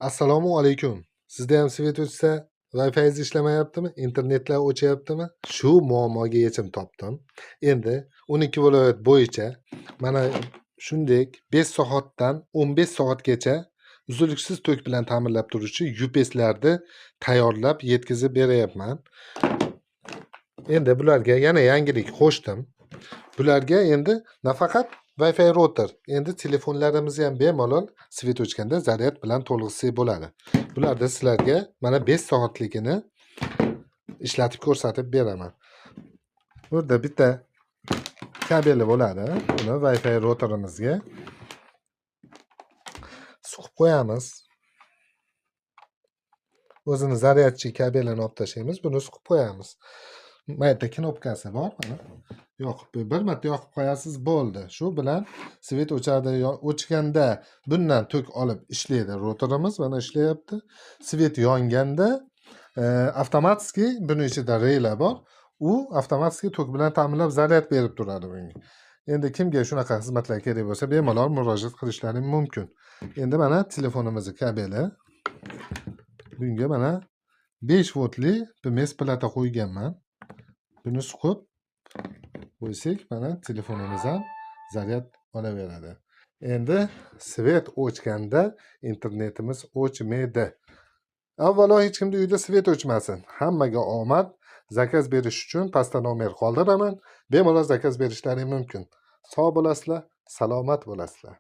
Assalomu alaykum. Sizda ham svet o'chsa, Wi-Fi'ingiz ishlamayaptimi? Internetlar o'chyaptimi? Shu muammoga yechim topdim. Endi 12 viloyat bo'yicha mana shunday 5 soatdan 15 soatgacha uzluksiz tok bilan ta'minlab turuvchi UPS'larni tayyorlab yetkazib beryapman. Endi bularga yana yangilik qo'shdim. Bularga endi nafaqat Wi-Fi router, endi telefonlarimizni ham bemalol svet o'chganda zaryad bilan to'lg'izsak bo'ladi. Bularda sizlarga mana 5 soatligini ishlatib ko'rsatib beraman. Burada bitta kabeli bo'ladi. Buni Wi-Fi routerimizga suqib qo'yamiz. O'zini zaryadchi kabelini olib tashlaymiz, buni suqib qo'yamiz. Mana yerda knopkasi bor, mana. Yoqib, bir marta yoqib qo'yasiz, bo'ldi. Shu bilan svet o'chadi. O'chganda bundan tok olib ishlaydi routerimiz, mana ishlayapti. Svet yonganda avtomatik buni ichida reylar bor. U avtomatik tok bilan ta'minlab zaryad berib turadi bunga. Endi kimga shunaqa xizmatlar kerak bo'lsa, bemalol murojaat qilishlari mumkin. Endi mana telefonimiz kabeli. Bunga mana 5 voltli mes plata qo'yganman. Buni suqib qo'ysak, mana telefonimiz ham zaryad olaveradi. Endi svet o'chganda internetimiz o'chmaydi. Avvalo hech kimning uyida svet o'chmasin. Hammaga omad. Zakaz berish uchun pastda nomer qoldiraman. Bemalol zakaz berishlari mumkin. Sog' bo'lasizlar, salomat bo'lasizlar.